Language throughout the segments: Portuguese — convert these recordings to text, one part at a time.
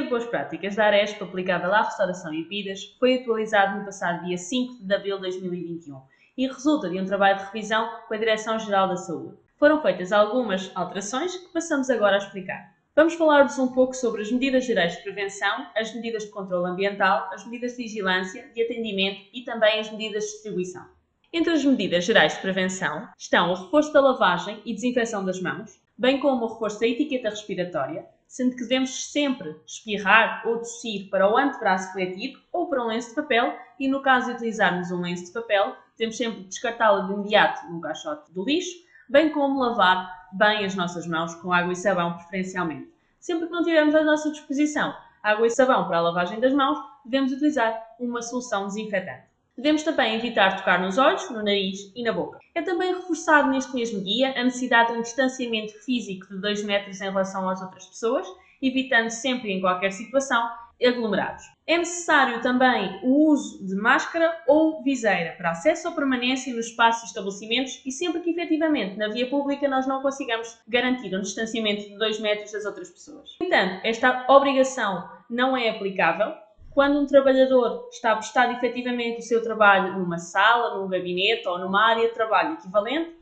de Boas Práticas da Aresp aplicável à restauração e bebidas foi atualizado no passado dia 5 de abril de 2021 e resulta de um trabalho de revisão com a Direção-Geral da Saúde. Foram feitas algumas alterações que passamos agora a explicar. Vamos falar-vos um pouco sobre as medidas gerais de prevenção, as medidas de controle ambiental, as medidas de vigilância, de atendimento e também as medidas de distribuição. Entre as medidas gerais de prevenção estão o reforço da lavagem e desinfecção das mãos, bem como o reforço da etiqueta respiratória, sendo que devemos sempre espirrar ou tossir para o antebraço fletido ou para um lenço de papel e, no caso de utilizarmos um lenço de papel, devemos sempre descartá-lo de imediato no caixote do lixo, bem como lavar bem as nossas mãos com água e sabão preferencialmente. Sempre que não tivermos à nossa disposição água e sabão para a lavagem das mãos, devemos utilizar uma solução desinfetante. Devemos também evitar tocar nos olhos, no nariz e na boca. É também reforçado neste mesmo guia a necessidade de um distanciamento físico de 2 metros em relação às outras pessoas, evitando sempre em qualquer situação aglomerados. É necessário também o uso de máscara ou viseira para acesso ou permanência nos espaços e estabelecimentos e sempre que efetivamente na via pública nós não consigamos garantir um distanciamento de 2 metros das outras pessoas. No entanto, esta obrigação não é aplicável quando um trabalhador está a prestar efetivamente o seu trabalho numa sala, num gabinete ou numa área de trabalho equivalente,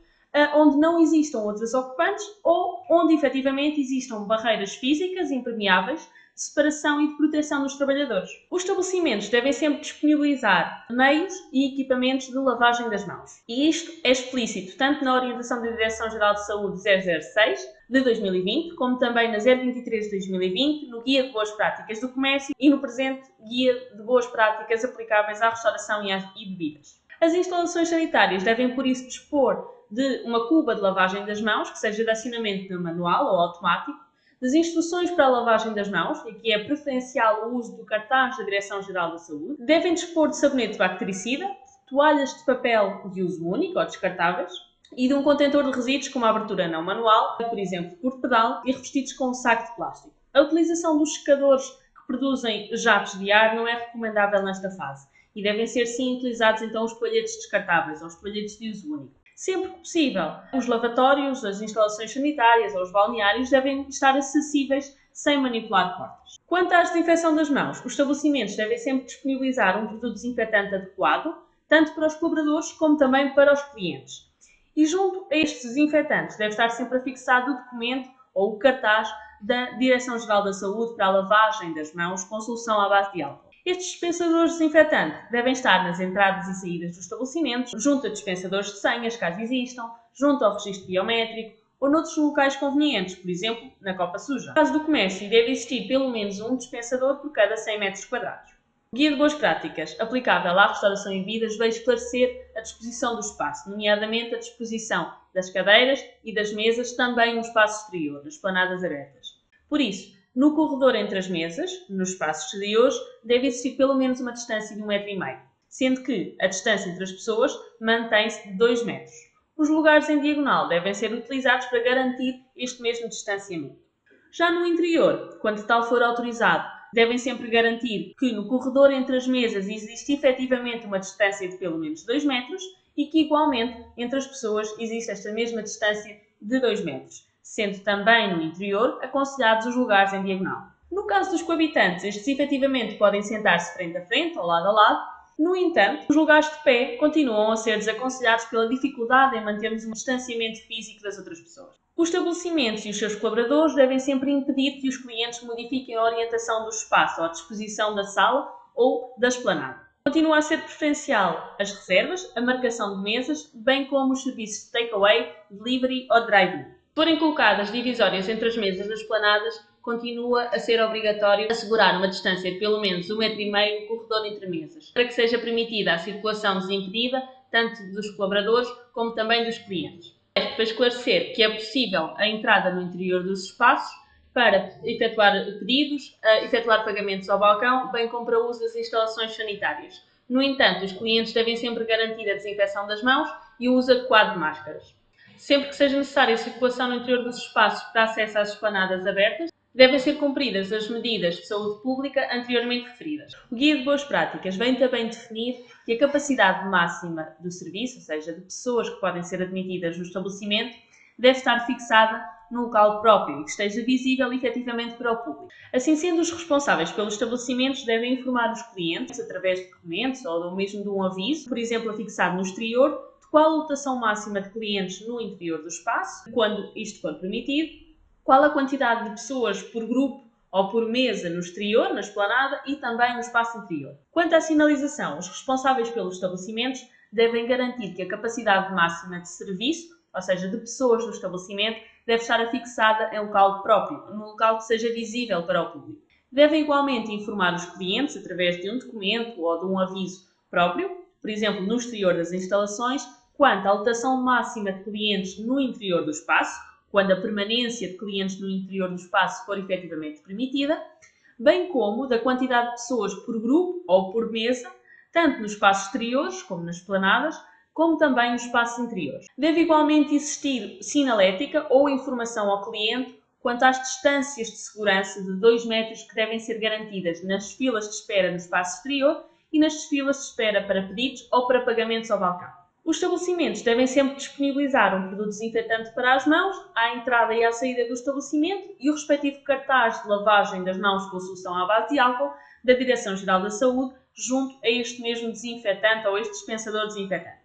onde não existam outros ocupantes ou onde efetivamente existam barreiras físicas impermeáveis de separação e de proteção dos trabalhadores. Os estabelecimentos devem sempre disponibilizar meios e equipamentos de lavagem das mãos. E isto é explícito tanto na orientação da Direção-Geral de Saúde 006 de 2020, como também na 023 de 2020, no Guia de Boas Práticas do Comércio e no presente Guia de Boas Práticas aplicáveis à restauração e bebidas. As instalações sanitárias devem, por isso, dispor de uma cuba de lavagem das mãos, que seja de acionamento manual ou automático, das instruções para a lavagem das mãos, e aqui é preferencial o uso do cartaz da Direção-Geral da Saúde, devem dispor de sabonete bactericida, toalhas de papel de uso único ou descartáveis, e de um contentor de resíduos com uma abertura não manual, por exemplo, por pedal, e revestidos com um saco de plástico. A utilização dos secadores que produzem jatos de ar não é recomendável nesta fase, e devem ser sim utilizados então os toalhetes descartáveis ou os toalhetes de uso único. Sempre que possível, os lavatórios, as instalações sanitárias ou os balneários devem estar acessíveis sem manipular portas. Quanto à desinfecção das mãos, os estabelecimentos devem sempre disponibilizar um produto desinfetante adequado, tanto para os colaboradores como também para os clientes. E junto a estes desinfetantes deve estar sempre afixado o documento ou o cartaz da Direção-Geral da Saúde para a lavagem das mãos com solução à base de álcool. Estes dispensadores de desinfetante devem estar nas entradas e saídas dos estabelecimentos, junto a dispensadores de senhas, caso existam, junto ao registro biométrico ou noutros locais convenientes, por exemplo, na copa suja. No caso do comércio, deve existir pelo menos um dispensador por cada 100 metros quadrados. O Guia de Boas Práticas, aplicável à restauração e bebidas, veio esclarecer a disposição do espaço, nomeadamente a disposição das cadeiras e das mesas também no espaço exterior, nas esplanadas abertas. Por isso, no corredor entre as mesas, nos espaços exteriores, deve existir pelo menos uma distância de 1,5 m, sendo que a distância entre as pessoas mantém-se de 2 metros. Os lugares em diagonal devem ser utilizados para garantir este mesmo distanciamento. Já no interior, quando tal for autorizado, devem sempre garantir que no corredor entre as mesas existe efetivamente uma distância de pelo menos 2 metros e que igualmente entre as pessoas existe esta mesma distância de 2 metros. Sendo também no interior aconselhados os lugares em diagonal. No caso dos coabitantes, estes efetivamente podem sentar-se frente a frente ou lado a lado. No entanto, os lugares de pé continuam a ser desaconselhados pela dificuldade em mantermos um distanciamento físico das outras pessoas. Os estabelecimentos e os seus colaboradores devem sempre impedir que os clientes modifiquem a orientação do espaço ou a disposição da sala ou da esplanada. Continua a ser preferencial as reservas, a marcação de mesas, bem como os serviços de takeaway, delivery ou drive-in. Se forem colocadas divisórias entre as mesas das esplanadas, continua a ser obrigatório assegurar uma distância de pelo menos 1,5 m no corredor entre mesas, para que seja permitida a circulação desimpedida, tanto dos colaboradores como também dos clientes. Para esclarecer que é possível a entrada no interior dos espaços para efetuar pedidos, efetuar pagamentos ao balcão, bem como para uso das instalações sanitárias. No entanto, os clientes devem sempre garantir a desinfecção das mãos e o uso adequado de máscaras. Sempre que seja necessária a circulação no interior dos espaços para acesso às esplanadas abertas, devem ser cumpridas as medidas de saúde pública anteriormente referidas. O Guia de Boas Práticas vem também definir que a capacidade máxima do serviço, ou seja, de pessoas que podem ser admitidas no estabelecimento, deve estar fixada no local próprio e que esteja visível efetivamente para o público. Assim sendo, os responsáveis pelos estabelecimentos devem informar os clientes, através de documentos ou mesmo de um aviso, por exemplo, afixado no exterior, de qual a lotação máxima de clientes no interior do espaço, quando isto for permitido, qual a quantidade de pessoas por grupo ou por mesa no exterior, na esplanada e também no espaço interior. Quanto à sinalização, os responsáveis pelos estabelecimentos devem garantir que a capacidade máxima de serviço, ou seja, de pessoas no estabelecimento, deve estar afixada em local próprio, num local que seja visível para o público. Devem igualmente informar os clientes, através de um documento ou de um aviso próprio, por exemplo, no exterior das instalações, quanto à lotação máxima de clientes no interior do espaço, quando a permanência de clientes no interior do espaço for efetivamente permitida, bem como da quantidade de pessoas por grupo ou por mesa, tanto nos espaços exteriores, como nas esplanadas, como também nos espaços interiores. Deve igualmente existir sinalética ou informação ao cliente quanto às distâncias de segurança de 2 metros que devem ser garantidas nas filas de espera no espaço exterior e nas filas de espera para pedidos ou para pagamentos ao balcão. Os estabelecimentos devem sempre disponibilizar um produto desinfetante para as mãos, à entrada e à saída do estabelecimento, e o respectivo cartaz de lavagem das mãos com solução à base de álcool da Direção-Geral da Saúde, junto a este mesmo desinfetante ou este dispensador desinfetante.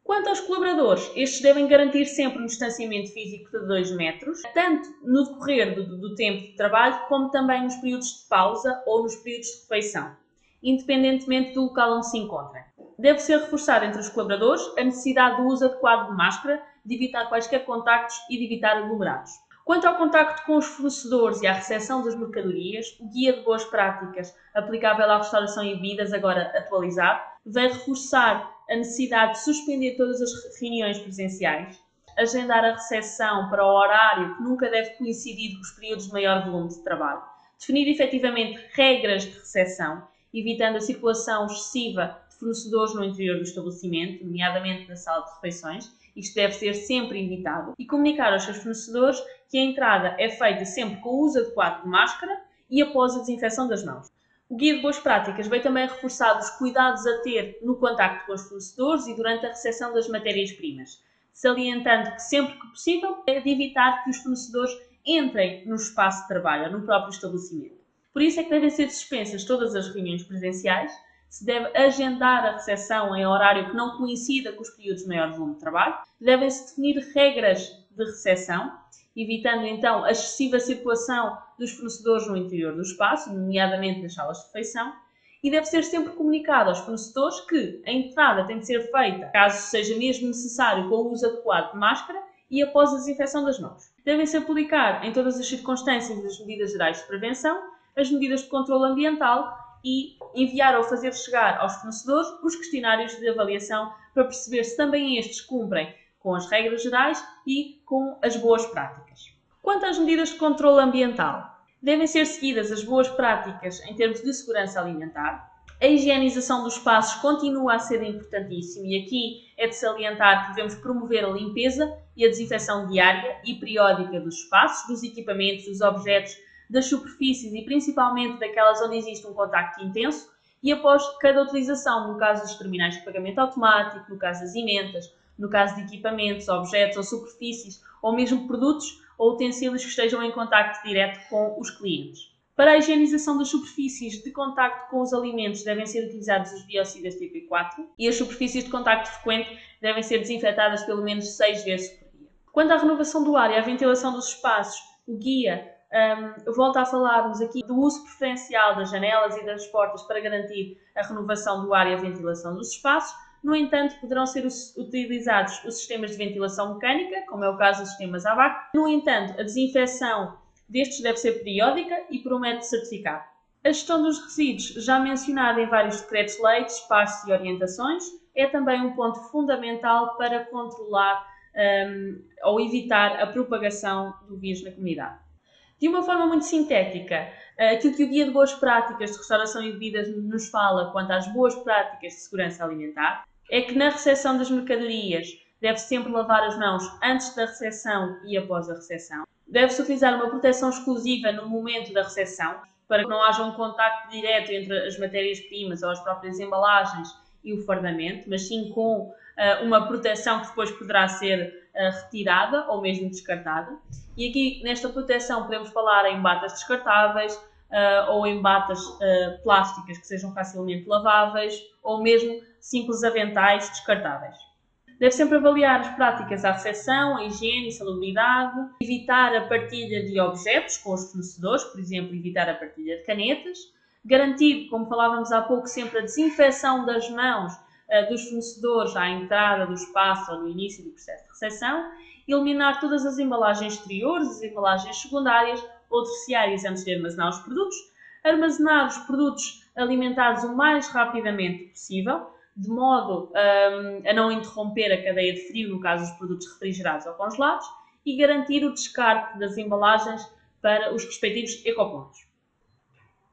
Quanto aos colaboradores, estes devem garantir sempre um distanciamento físico de 2 metros, tanto no decorrer do tempo de trabalho, como também nos períodos de pausa ou nos períodos de refeição, independentemente do local onde se encontrem. Deve ser reforçada entre os colaboradores a necessidade do uso adequado de máscara, de evitar quaisquer contactos e de evitar aglomerados. Quanto ao contacto com os fornecedores e à recepção das mercadorias, o Guia de Boas Práticas aplicável à restauração e bebidas, agora atualizado, vai reforçar a necessidade de suspender todas as reuniões presenciais, agendar a recepção para o horário que nunca deve coincidir com os períodos de maior volume de trabalho, definir efetivamente regras de recepção, evitando a circulação excessiva de fornecedores no interior do estabelecimento, nomeadamente na sala de refeições. Isto deve ser sempre evitado, e comunicar aos seus fornecedores que a entrada é feita sempre com o uso adequado de máscara e após a desinfecção das mãos. O Guia de Boas Práticas veio também reforçar os cuidados a ter no contacto com os fornecedores e durante a recepção das matérias-primas, salientando que sempre que possível é de evitar que os fornecedores entrem no espaço de trabalho ou no próprio estabelecimento. Por isso é que devem ser dispensas todas as reuniões presenciais, se deve agendar a recepção em horário que não coincida com os períodos de maior volume de trabalho, devem-se definir regras de recepção, evitando então a excessiva circulação dos fornecedores no interior do espaço, nomeadamente nas salas de refeição, e deve ser sempre comunicado aos fornecedores que a entrada tem de ser feita, caso seja mesmo necessário, com o uso adequado de máscara e após a desinfecção das mãos. Devem-se aplicar em todas as circunstâncias as medidas gerais de prevenção, as medidas de controle ambiental e enviar ou fazer chegar aos fornecedores os questionários de avaliação para perceber se também estes cumprem com as regras gerais e com as boas práticas. Quanto às medidas de controle ambiental, devem ser seguidas as boas práticas em termos de segurança alimentar. A higienização dos espaços continua a ser importantíssima e aqui é de salientar que devemos promover a limpeza e a desinfecção diária e periódica dos espaços, dos equipamentos, dos objetos, das superfícies e principalmente daquelas onde existe um contacto intenso, e após cada utilização, no caso dos terminais de pagamento automático, no caso das emendas, no caso de equipamentos, objetos ou superfícies, ou mesmo produtos ou utensílios que estejam em contacto direto com os clientes. Para a higienização das superfícies de contacto com os alimentos devem ser utilizados os biocidas tipo 4 e as superfícies de contacto frequente devem ser desinfetadas pelo menos 6 vezes por dia. Quanto à renovação do ar e à ventilação dos espaços, o guia volta a falar-nos aqui do uso preferencial das janelas e das portas para garantir a renovação do ar e a ventilação dos espaços. No entanto, poderão ser utilizados os sistemas de ventilação mecânica, como é o caso dos sistemas ABAC. No entanto, a desinfecção destes deve ser periódica e por um método certificado. A gestão dos resíduos, já mencionada em vários decretos-lei, espaços e orientações, é também um ponto fundamental para controlar ou evitar a propagação do vírus na comunidade. De uma forma muito sintética, aquilo que o Guia de Boas Práticas de Restauração e Bebidas nos fala quanto às boas práticas de segurança alimentar é que na recepção das mercadorias deve-se sempre lavar as mãos antes da recepção e após a recepção. Deve-se utilizar uma proteção exclusiva no momento da recepção para que não haja um contacto direto entre as matérias-primas ou as próprias embalagens e o fardamento, mas sim com uma proteção que depois poderá ser retirada ou mesmo descartada. E aqui nesta proteção podemos falar em batas descartáveis ou em batas plásticas que sejam facilmente laváveis ou mesmo simples aventais descartáveis. Deve sempre avaliar as práticas à recepção, a higiene e salubridade, evitar a partilha de objetos com os fornecedores, por exemplo, evitar a partilha de canetas, garantir, como falávamos há pouco, sempre a desinfecção das mãos dos fornecedores à entrada do espaço ou no início do processo de recepção, eliminar todas as embalagens exteriores, as embalagens secundárias ou terciárias antes de armazenar os produtos, armazenar os produtos alimentares o mais rapidamente possível, de modo a não interromper a cadeia de frio no caso dos produtos refrigerados ou congelados, e garantir o descarte das embalagens para os respectivos ecopontos.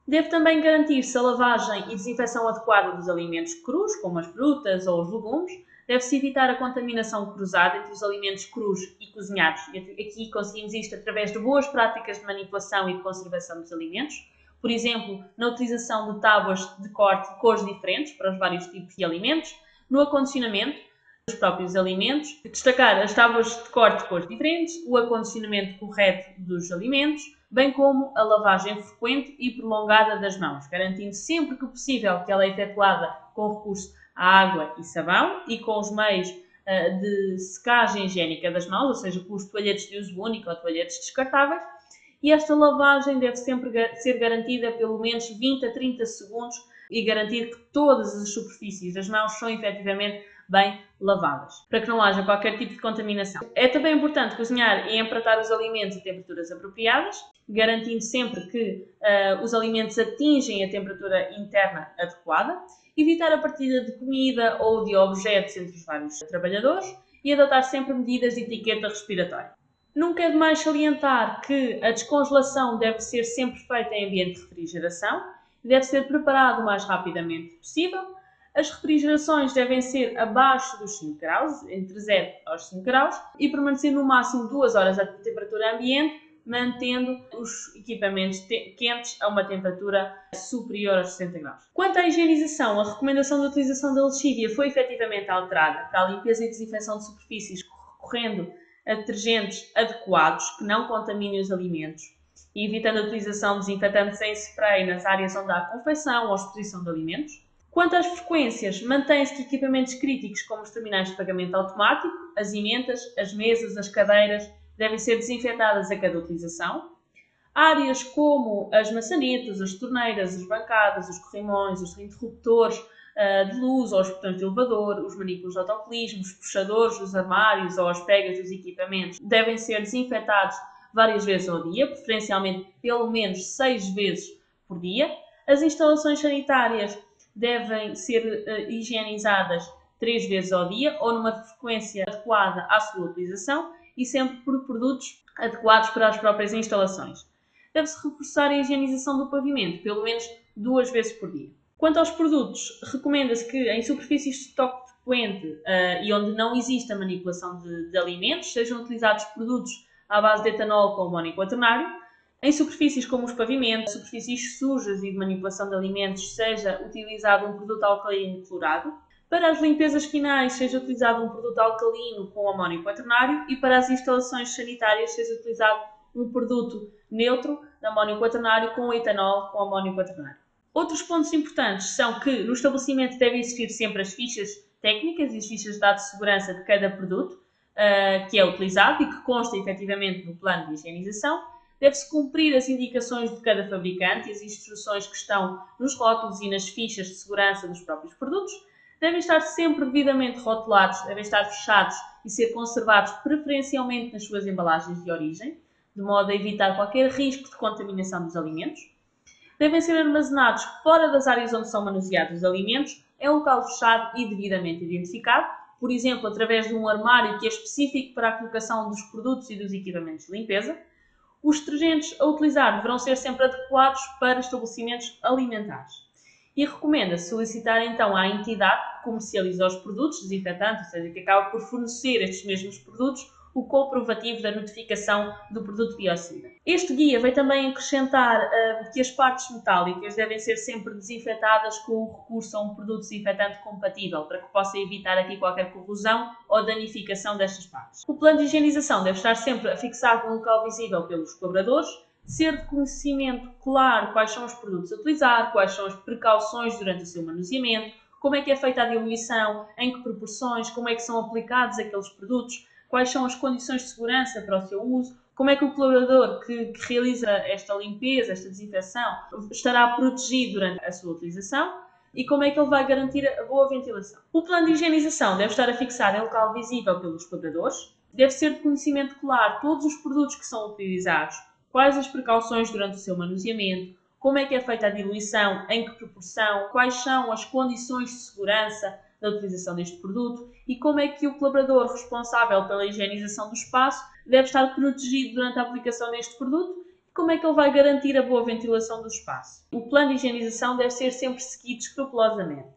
Deve também garantir-se a lavagem e desinfecção adequada dos alimentos crus, como as frutas ou os legumes. Deve-se evitar a contaminação cruzada entre os alimentos crus e cozinhados. Aqui conseguimos isto através de boas práticas de manipulação e de conservação dos alimentos. Por exemplo, na utilização de tábuas de corte de cores diferentes para os vários tipos de alimentos, no acondicionamento dos próprios alimentos, destacar as tábuas de corte de cores diferentes, o acondicionamento correto dos alimentos, bem como a lavagem frequente e prolongada das mãos, garantindo sempre que possível que ela é efetuada com recurso à água e sabão e com os meios de secagem higiênica das mãos, ou seja, com os toalhetes de uso único ou toalhetes descartáveis. E esta lavagem deve sempre ser garantida pelo menos 20 a 30 segundos e garantir que todas as superfícies das mãos são efetivamente bem lavadas, para que não haja qualquer tipo de contaminação. É também importante cozinhar e empratar os alimentos a temperaturas apropriadas, garantindo sempre que os alimentos atingem a temperatura interna adequada, evitar a partilha de comida ou de objetos entre os vários trabalhadores e adotar sempre medidas de etiqueta respiratória. Nunca é demais salientar que a descongelação deve ser sempre feita em ambiente de refrigeração e deve ser preparado o mais rapidamente possível. As refrigerações devem ser abaixo dos 5 graus, entre 0 aos 5 graus, e permanecer no máximo 2 horas a temperatura ambiente, mantendo os equipamentos quentes a uma temperatura superior aos 60 graus. Quanto à higienização, a recomendação de utilização da lexívia foi efetivamente alterada para a limpeza e desinfecção de superfícies, recorrendo a detergentes adequados que não contaminem os alimentos e evitando a utilização de desinfetantes em spray nas áreas onde há confecção ou exposição de alimentos. Quanto às frequências, mantém-se que equipamentos críticos como os terminais de pagamento automático, as emendas, as mesas, as cadeiras devem ser desinfetadas a cada utilização. Áreas como as maçanetas, as torneiras, as bancadas, os corrimões, os interruptores de luz ou os botões de elevador, os manípulos de autocolismo, os puxadores dos armários ou as pegas dos equipamentos devem ser desinfetados várias vezes ao dia, preferencialmente pelo menos 6 vezes por dia. As instalações sanitárias devem ser higienizadas 3 vezes ao dia ou numa frequência adequada à sua utilização e sempre por produtos adequados para as próprias instalações. Deve-se reforçar a higienização do pavimento, pelo menos 2 vezes por dia. Quanto aos produtos, recomenda-se que em superfícies de estoque frequente e onde não exista manipulação de alimentos, sejam utilizados produtos à base de etanol com amónio quaternário. Em superfícies como os pavimentos, superfícies sujas e de manipulação de alimentos, seja utilizado um produto alcalino clorado. Para as limpezas finais, seja utilizado um produto alcalino com amónio quaternário e para as instalações sanitárias, seja utilizado um produto neutro de amónio quaternário com etanol com amónio quaternário. Outros pontos importantes são que no estabelecimento devem existir sempre as fichas técnicas e as fichas de dados de segurança de cada produto que é utilizado e que consta efetivamente no plano de higienização. Deve-se cumprir as indicações de cada fabricante e as instruções que estão nos rótulos e nas fichas de segurança dos próprios produtos. Devem estar sempre devidamente rotulados, devem estar fechados e ser conservados preferencialmente nas suas embalagens de origem, de modo a evitar qualquer risco de contaminação dos alimentos. Devem ser armazenados fora das áreas onde são manuseados os alimentos, em local fechado e devidamente identificado, por exemplo, através de um armário que é específico para a colocação dos produtos e dos equipamentos de limpeza. Os detergentes a utilizar deverão ser sempre adequados para estabelecimentos alimentares. E recomenda-se solicitar então à entidade que comercializa os produtos desinfetantes, ou seja, que acaba por fornecer estes mesmos produtos, o comprovativo da notificação do produto biocida. Este guia vai também acrescentar que as partes metálicas devem ser sempre desinfetadas com o recurso a um produto desinfetante compatível, para que possa evitar aqui qualquer corrosão ou danificação destas partes. O plano de higienização deve estar sempre fixado no local visível pelos colaboradores, ser de conhecimento claro quais são os produtos a utilizar, quais são as precauções durante o seu manuseamento, como é que é feita a diluição, em que proporções, como é que são aplicados aqueles produtos, quais são as condições de segurança para o seu uso, como é que o colaborador que realiza esta limpeza, esta desinfecção, estará protegido durante a sua utilização e como é que ele vai garantir a boa ventilação. O plano de higienização deve estar afixado em local visível pelos colaboradores, deve ser de conhecimento claro todos os produtos que são utilizados, quais as precauções durante o seu manuseamento, como é que é feita a diluição, em que proporção, quais são as condições de segurança da utilização deste produto e como é que o colaborador responsável pela higienização do espaço deve estar protegido durante a aplicação deste produto e como é que ele vai garantir a boa ventilação do espaço. O plano de higienização deve ser sempre seguido escrupulosamente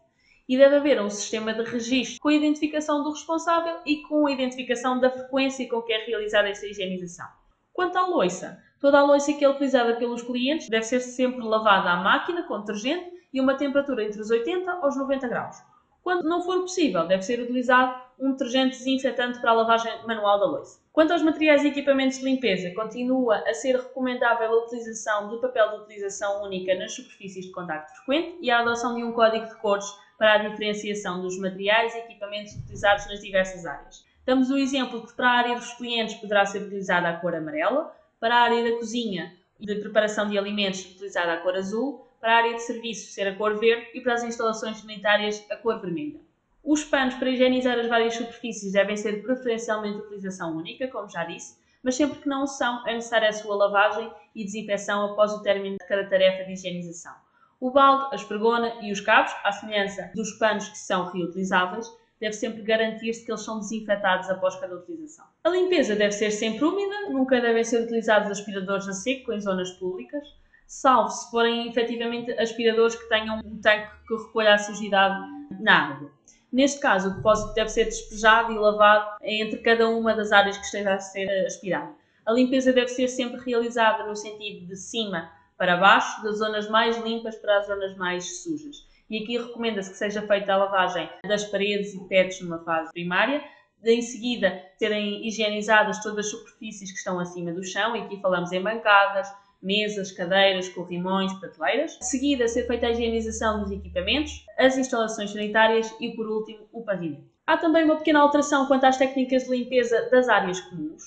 e deve haver um sistema de registro com a identificação do responsável e com a identificação da frequência com que é realizada esta higienização. Quanto à louça, toda a louça que é utilizada pelos clientes deve ser sempre lavada à máquina com detergente e uma temperatura entre os 80 aos 90 graus. Quando não for possível, deve ser utilizado um detergente desinfetante para a lavagem manual da louça. Quanto aos materiais e equipamentos de limpeza, continua a ser recomendável a utilização de papel de utilização única nas superfícies de contacto frequente e a adoção de um código de cores para a diferenciação dos materiais e equipamentos utilizados nas diversas áreas. Damos o exemplo que para a área dos clientes poderá ser utilizada a cor amarela, para a área da cozinha e de preparação de alimentos utilizada a cor azul, para a área de serviços ser a cor verde e para as instalações sanitárias a cor vermelha. Os panos para higienizar as várias superfícies devem ser preferencialmente de utilização única, como já disse, mas sempre que não o são, é necessária a sua lavagem e desinfecção após o término de cada tarefa de higienização. O balde, a esfregona e os cabos, à semelhança dos panos que são reutilizáveis, deve sempre garantir-se que eles são desinfetados após cada utilização. A limpeza deve ser sempre úmida, nunca devem ser utilizados aspiradores a seco em zonas públicas, salvo se forem efetivamente aspiradores que tenham um tanque que recolha a sujidade na água. Neste caso, o depósito deve ser despejado e lavado entre cada uma das áreas que esteja a ser aspirada. A limpeza deve ser sempre realizada no sentido de cima para baixo, das zonas mais limpas para as zonas mais sujas. E aqui recomenda-se que seja feita a lavagem das paredes e tetos numa fase primária, em seguida serem higienizadas todas as superfícies que estão acima do chão, e aqui falamos em bancadas, mesas, cadeiras, corrimões, prateleiras. De seguida, ser feita a higienização dos equipamentos, as instalações sanitárias e, por último, o pavimento. Há também uma pequena alteração quanto às técnicas de limpeza das áreas comuns.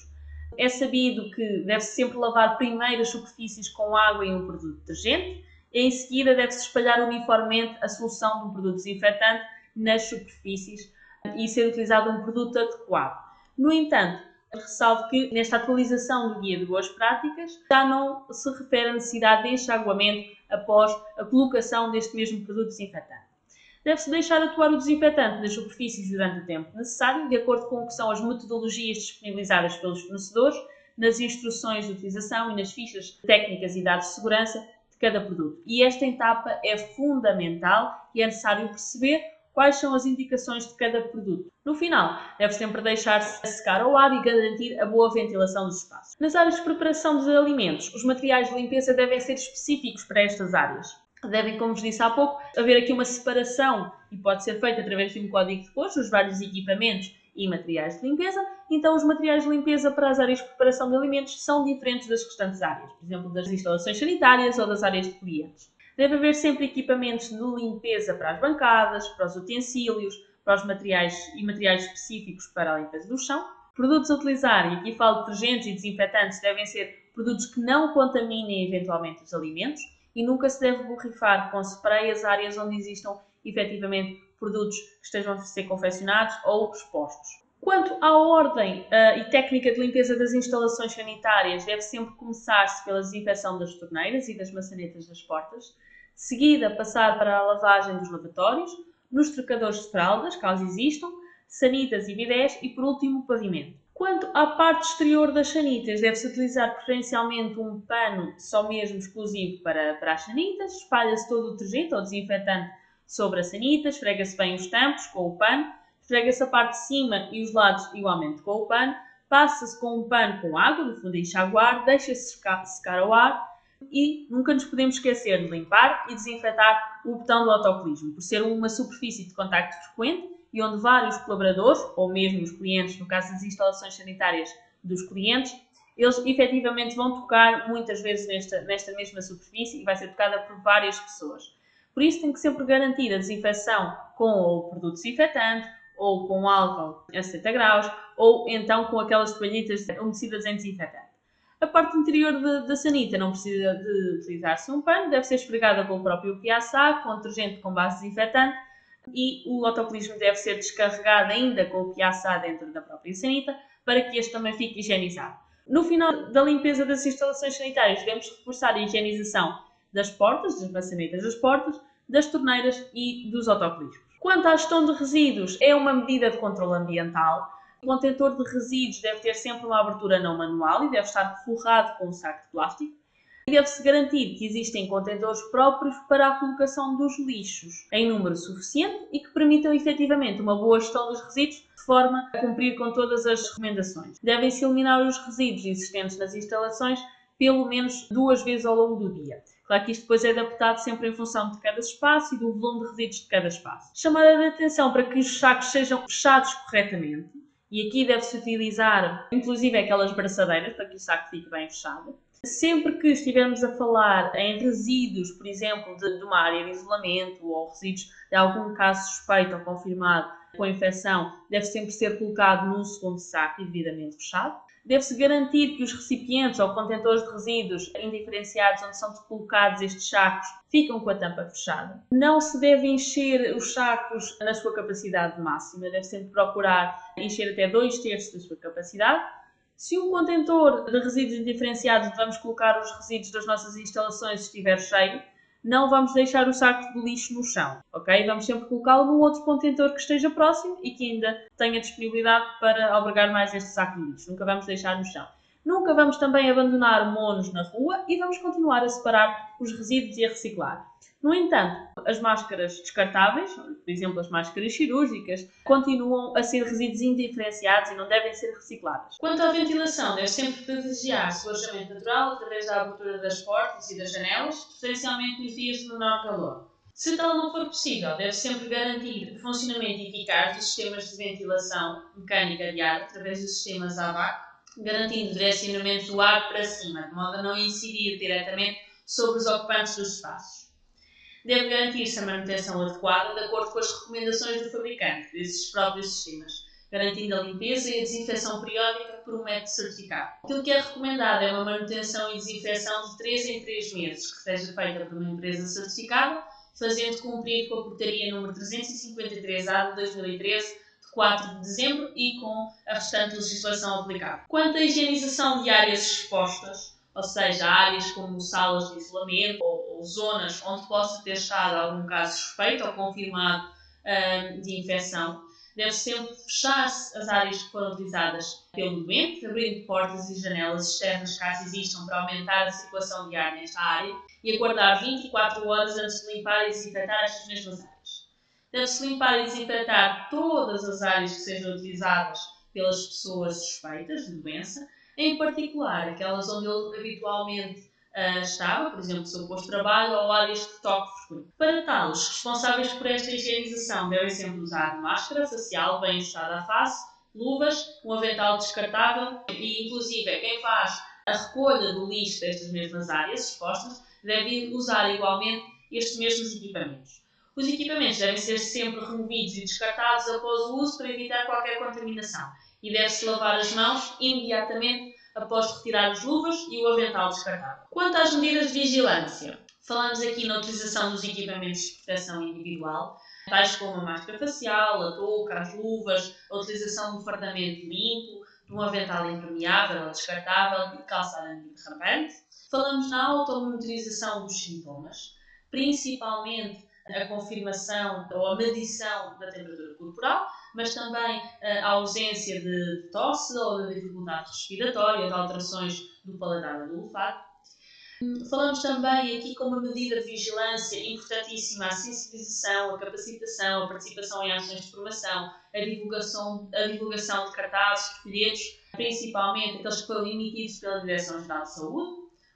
É sabido que deve-se sempre lavar primeiro as superfícies com água e um produto detergente, e em seguida deve-se espalhar uniformemente a solução de um produto desinfetante nas superfícies e ser utilizado um produto adequado. No entanto, ressalvo que nesta atualização do Guia de Boas Práticas já não se refere à necessidade de enxaguamento após a colocação deste mesmo produto desinfetante. Deve-se deixar atuar o desinfetante nas superfícies durante o tempo necessário, de acordo com o que são as metodologias disponibilizadas pelos fornecedores, nas instruções de utilização e nas fichas técnicas e dados de segurança de cada produto. E esta etapa é fundamental e é necessário perceber quais são as indicações de cada produto. No final, deve sempre deixar-se secar ao ar e garantir a boa ventilação dos espaços. Nas áreas de preparação dos alimentos, os materiais de limpeza devem ser específicos para estas áreas. Devem, como vos disse há pouco, haver aqui uma separação e pode ser feita através de um código de cores dos vários equipamentos e materiais de limpeza. Então, os materiais de limpeza para as áreas de preparação de alimentos são diferentes das restantes áreas, por exemplo, das instalações sanitárias ou das áreas de clientes. Deve haver sempre equipamentos de limpeza para as bancadas, para os utensílios, para os materiais específicos para a limpeza do chão. Produtos a utilizar, e aqui falo de detergentes e desinfetantes, devem ser produtos que não contaminem eventualmente os alimentos e nunca se deve borrifar com spray as áreas onde existam efetivamente produtos que estejam a ser confeccionados ou expostos. Quanto à ordem e técnica de limpeza das instalações sanitárias, deve sempre começar-se pela desinfecção das torneiras e das maçanetas das portas, de seguida passar para a lavagem dos lavatórios, nos trocadores de fraldas, caso existam, sanitas e bidés e, por último, o pavimento. Quanto à parte exterior das sanitas, deve-se utilizar preferencialmente um pano só mesmo exclusivo para as sanitas, espalha-se todo o detergente ou desinfetante sobre a sanita, esfrega-se bem os tampos com o pano, esfrega-se a parte de cima e os lados igualmente com o pano, passa-se com um pano com água, no fundo a enxaguar, deixa-se secar ao ar e nunca nos podemos esquecer de limpar e desinfetar o botão do autocolismo, por ser uma superfície de contacto frequente e onde vários colaboradores, ou mesmo os clientes, no caso das instalações sanitárias dos clientes, eles efetivamente vão tocar muitas vezes nesta mesma superfície e vai ser tocada por várias pessoas. Por isso tem que sempre garantir a desinfecção com o produto desinfetante, ou com álcool a 70 graus, ou então com aquelas toalhitas umedecidas em desinfetante. A parte interior da sanita não precisa de utilizar-se um pano, deve ser esfregada com o próprio piaçá, com detergente com base desinfetante, e o autocolismo deve ser descarregado ainda com o piaçá dentro da própria sanita, para que este também fique higienizado. No final da limpeza das instalações sanitárias, devemos reforçar a higienização das portas, das maçanetas das portas, das torneiras e dos autocolismos. Quanto à gestão de resíduos, é uma medida de controle ambiental. O contentor de resíduos deve ter sempre uma abertura não manual e deve estar forrado com um saco de plástico. E deve-se garantir que existem contentores próprios para a colocação dos lixos em número suficiente e que permitam efetivamente uma boa gestão dos resíduos de forma a cumprir com todas as recomendações. Devem-se eliminar os resíduos existentes nas instalações pelo menos 2 vezes ao longo do dia. Claro que isto depois é adaptado sempre em função de cada espaço e do volume de resíduos de cada espaço. Chamada de atenção para que os sacos sejam fechados corretamente, e aqui deve-se utilizar inclusive aquelas braçadeiras para que o saco fique bem fechado. Sempre que estivermos a falar em resíduos, por exemplo, de uma área de isolamento ou resíduos de algum caso suspeito ou confirmado com infecção, deve sempre ser colocado num segundo saco e devidamente fechado. Deve-se garantir que os recipientes ou contentores de resíduos indiferenciados onde são colocados estes sacos ficam com a tampa fechada. Não se deve encher os sacos na sua capacidade máxima, deve sempre procurar encher até 2/3 da sua capacidade. Se um contentor de resíduos indiferenciados vamos colocar os resíduos das nossas instalações estiver cheio, não vamos deixar o saco de lixo no chão, ok? Vamos sempre colocá-lo num outro contentor que esteja próximo e que ainda tenha disponibilidade para albergar mais este saco de lixo. Nunca vamos deixar no chão. Nunca vamos também abandonar monos na rua e vamos continuar a separar os resíduos e a reciclar. No entanto, as máscaras descartáveis, por exemplo as máscaras cirúrgicas, continuam a ser resíduos indiferenciados e não devem ser recicladas. Quanto à ventilação, deve sempre privilegiar-se o alojamento natural através da abertura das portas e das janelas, preferencialmente nos dias de menor calor. Se tal não for possível, deve sempre garantir o funcionamento eficaz dos sistemas de ventilação mecânica de ar através dos sistemas AVAC, garantindo o direcionamento do ar para cima, de modo a não incidir diretamente sobre os ocupantes dos espaços. Deve garantir-se a manutenção adequada de acordo com as recomendações do fabricante desses próprios sistemas, garantindo a limpeza e a desinfecção periódica por um método certificado. Aquilo que é recomendado é uma manutenção e desinfecção de 3 em 3 meses, que seja feita por uma empresa certificada, fazendo cumprir com a portaria número 353-A de 2013, de 4 de dezembro, e com a restante legislação aplicável. Quanto à higienização de áreas expostas, ou seja, áreas como salas de isolamento ou zonas onde possa ter estado algum caso suspeito ou confirmado de infecção, deve sempre fechar-se as áreas que foram utilizadas pelo doente, abrindo portas e janelas externas caso existam para aumentar a circulação de ar nesta área e aguardar 24 horas antes de limpar e desinfetar estas mesmas áreas. Deve-se limpar e desinfetar todas as áreas que sejam utilizadas pelas pessoas suspeitas de doença, em particular aquelas onde ele habitualmente estava, por exemplo, o seu posto de trabalho ou áreas de toque frequente. Para tal, os responsáveis por esta higienização devem sempre usar máscara facial bem ajustada à face, luvas, um avental descartável e, inclusive, quem faz a recolha do lixo destas mesmas áreas expostas deve usar igualmente estes mesmos equipamentos. Os equipamentos devem ser sempre removidos e descartados após o uso para evitar qualquer contaminação e deve-se lavar as mãos imediatamente após retirar as luvas e o avental descartável. Quanto às medidas de vigilância, falamos aqui na utilização dos equipamentos de proteção individual, tais como a máscara facial, a touca, as luvas, a utilização de um fardamento limpo, de um avental impermeável ou descartável e de calçado antiderrapante. Falamos na automonitorização dos sintomas, principalmente a confirmação ou a medição da temperatura corporal, mas também a ausência de tosse ou de dificuldade respiratória, de alterações do paladar ou do olfato. Falamos também aqui como uma medida de vigilância importantíssima a sensibilização, a capacitação, a participação em ações de formação, a divulgação de cartazes, de folhetos principalmente aqueles que foram emitidos pela Direção-Geral de Saúde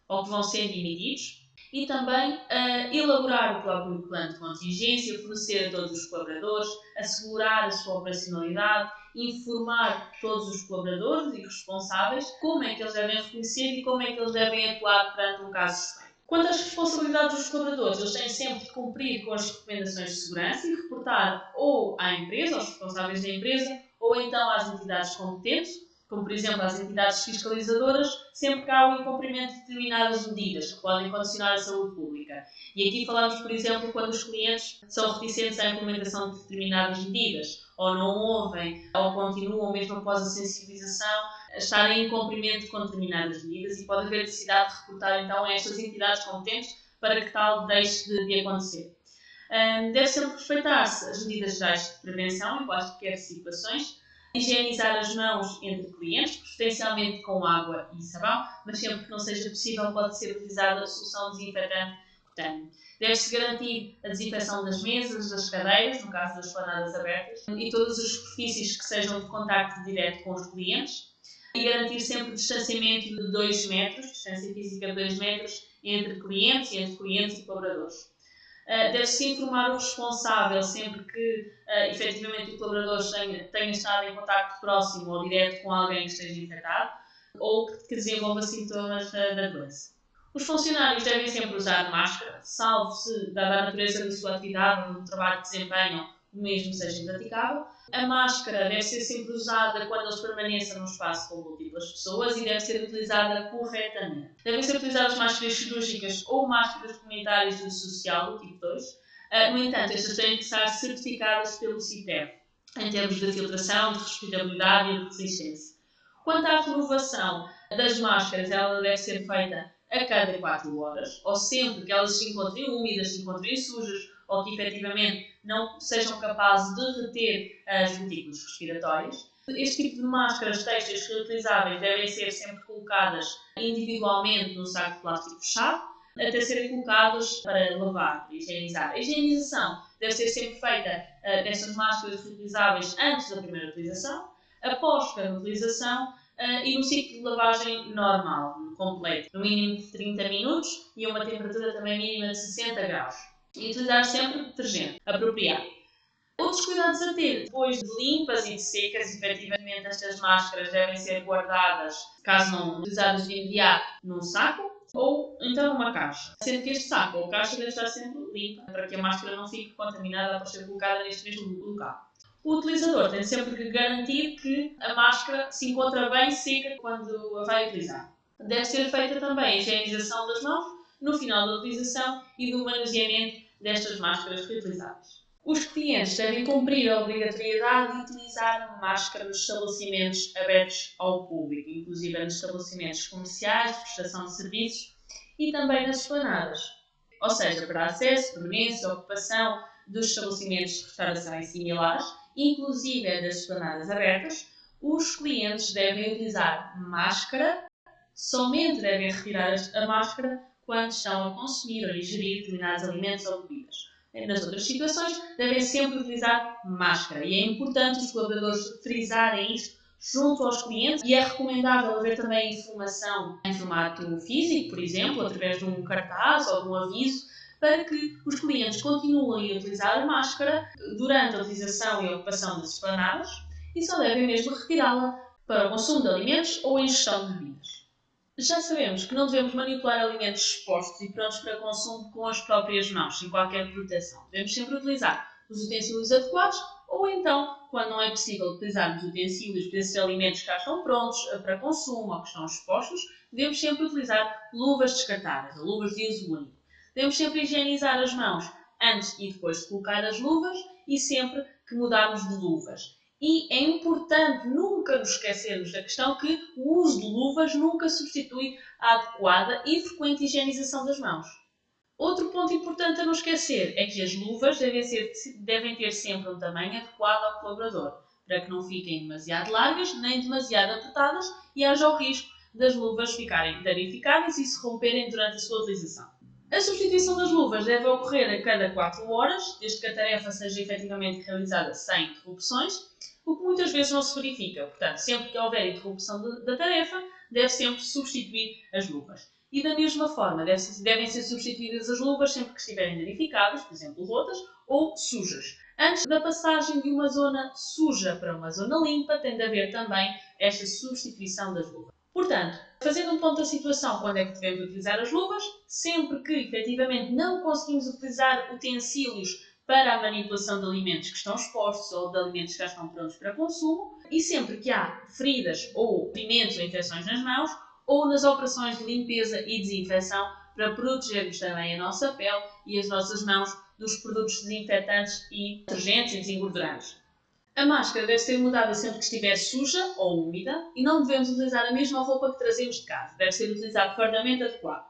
ou que vão sendo emitidos, e também elaborar o próprio plano de contingência, fornecer a todos os colaboradores, assegurar a sua operacionalidade, informar todos os colaboradores e responsáveis como é que eles devem reconhecer e como é que eles devem atuar perante um caso suspeito. Quanto às responsabilidades dos colaboradores, eles têm sempre de cumprir com as recomendações de segurança e reportar ou à empresa, aos responsáveis da empresa, ou então às entidades competentes, como por exemplo às entidades fiscalizadoras, sempre que há o incumprimento de determinadas medidas que podem condicionar a saúde pública. E aqui falamos, por exemplo, quando os clientes são reticentes à implementação de determinadas medidas, ou não ouvem, ou continuam, mesmo após a sensibilização, a estarem em cumprimento com determinadas medidas, e pode haver necessidade de reportar então a estas entidades competentes para que tal deixe de acontecer. Deve sempre respeitar-se as medidas gerais de prevenção em quaisquer situações, higienizar as mãos entre clientes, preferencialmente com água e sabão, mas sempre que não seja possível pode ser utilizada a solução desinfetante cutâneo. Deve-se garantir a desinfecção das mesas, das cadeiras, no caso das esplanadas abertas, e todas as superfícies que sejam de contacto direto com os clientes, e garantir sempre o distanciamento de 2 metros, distância física de 2 metros, entre clientes e colaboradores. Deve-se informar o responsável sempre que efetivamente o colaborador tenha estado em contacto próximo ou direto com alguém que esteja infectado ou que desenvolva sintomas da doença. Os funcionários devem sempre usar máscara, salvo se, dada a natureza da sua atividade ou do trabalho que desempenham, o mesmo seja impraticável. A máscara deve ser sempre usada quando eles permaneçam num espaço com múltiplas pessoas e deve ser utilizada corretamente. Devem ser utilizadas máscaras cirúrgicas ou máscaras comunitárias de uso social, do tipo 2. No entanto, estas têm que estar certificadas pelo CITEV, em termos de filtração, de respirabilidade e de resistência. Quanto à renovação das máscaras, ela deve ser feita a cada 4 horas, ou sempre que elas se encontrem úmidas, se encontrem sujas, ou que efetivamente não sejam capazes de reter as gotículas respiratórias. Este tipo de máscaras têxteis reutilizáveis devem ser sempre colocadas individualmente no saco de plástico fechado, até serem colocadas para lavar, para higienizar. A higienização deve ser sempre feita destas máscaras reutilizáveis antes da primeira utilização, após cada utilização e no ciclo de lavagem normal, completo, no mínimo de 30 minutos e a uma temperatura também mínima de 60 graus. E utilizar sempre detergente apropriado. Outros cuidados a ter, depois de limpas e de secas, efetivamente estas máscaras devem ser guardadas, caso não utilizadas de imediato, num saco ou então numa caixa. Sendo que este saco ou caixa deve estar sempre limpa, para que a máscara não fique contaminada após ser colocada neste mesmo local. O utilizador tem sempre que garantir que a máscara se encontra bem seca quando a vai utilizar. Deve ser feita também a higienização das mãos no final da utilização e do manuseamento destas máscaras reutilizáveis. Os clientes devem cumprir a obrigatoriedade de utilizar máscara nos estabelecimentos abertos ao público, inclusive nos estabelecimentos comerciais, de prestação de serviços e também nas esplanadas. Ou seja, para acesso, permanência e ocupação dos estabelecimentos de restauração e similares, inclusive das esplanadas abertas, os clientes devem utilizar máscara, somente devem retirar a máscara quando estão a consumir ou ingerir determinados alimentos ou bebidas. Nas outras situações, devem sempre utilizar máscara e é importante os colaboradores frisarem isto junto aos clientes e é recomendável haver também informação em formato físico, por exemplo, através de um cartaz ou de um aviso, para que os clientes continuem a utilizar a máscara durante a utilização e a ocupação das esplanadas e só devem mesmo retirá-la para o consumo de alimentos ou a ingestão de bebidas. Já sabemos que não devemos manipular alimentos expostos e prontos para consumo com as próprias mãos, sem qualquer proteção. Devemos sempre utilizar os utensílios adequados ou então, quando não é possível utilizarmos utensílios para esses alimentos que já estão prontos para consumo ou que estão expostos, devemos sempre utilizar luvas descartáveis, ou luvas de uso único. Devemos sempre higienizar as mãos antes e depois de colocar as luvas e sempre que mudarmos de luvas. E é importante nunca nos esquecermos da questão que o uso de luvas nunca substitui a adequada e frequente higienização das mãos. Outro ponto importante a não esquecer é que as luvas devem ter sempre um tamanho adequado ao colaborador, para que não fiquem demasiado largas nem demasiado apertadas e haja o risco das luvas ficarem danificadas e se romperem durante a sua utilização. A substituição das luvas deve ocorrer a cada 4 horas, desde que a tarefa seja efetivamente realizada sem interrupções. o que muitas vezes não se verifica. Portanto, sempre que houver interrupção da tarefa, deve sempre substituir as luvas. E da mesma forma, devem ser substituídas as luvas sempre que estiverem danificadas, por exemplo, rotas ou sujas. Antes da passagem de uma zona suja para uma zona limpa, tem de haver também esta substituição das luvas. Portanto, fazendo um ponto da situação, quando é que devemos utilizar as luvas? Sempre que efetivamente não conseguimos utilizar utensílios para a manipulação de alimentos que estão expostos ou de alimentos que já estão prontos para consumo, e sempre que há feridas ou ferimentos ou infecções nas mãos, ou nas operações de limpeza e desinfecção para protegermos também a nossa pele e as nossas mãos dos produtos desinfetantes e detergentes e desengordurantes. A máscara deve ser mudada sempre que estiver suja ou úmida e não devemos utilizar a mesma roupa que trazemos de casa. Deve ser utilizado fardamento adequado.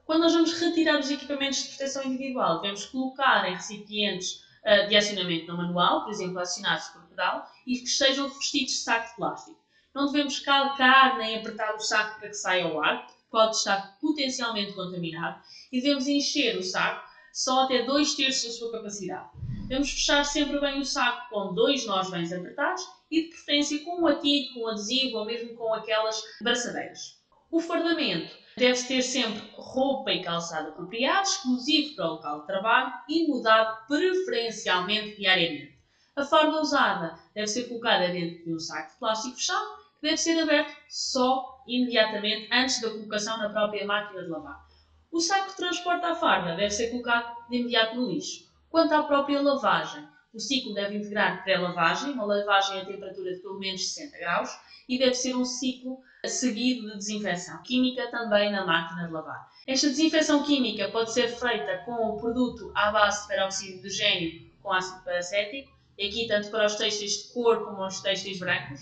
Quando nós vamos retirar os equipamentos de proteção individual, devemos colocar em recipientes de acionamento não manual, por exemplo, acionados por pedal, e que sejam revestidos de saco de plástico. Não devemos calcar nem apertar o saco para que saia o ar, pode estar potencialmente contaminado, e devemos encher o saco só até 2/3 da sua capacidade. Devemos fechar sempre bem o saco com 2 nós bem apertados e de preferência com um atilho, com um adesivo ou mesmo com aquelas braçadeiras. O fardamento deve ter sempre roupa e calçado apropriado, exclusivo para o local de trabalho e mudado preferencialmente diariamente. A farda usada deve ser colocada dentro de um saco de plástico fechado, que deve ser aberto só imediatamente antes da colocação na própria máquina de lavar. O saco que transporta a farda deve ser colocado de imediato no lixo. Quanto à própria lavagem, o ciclo deve integrar pré-lavagem, uma lavagem a temperatura de pelo menos 60 graus, e deve ser um ciclo seguido de desinfecção química também na máquina de lavar. Esta desinfecção química pode ser feita com o produto à base de peróxido de hidrogênio com ácido peracético, e aqui tanto para os têxteis de cor como os têxteis brancos,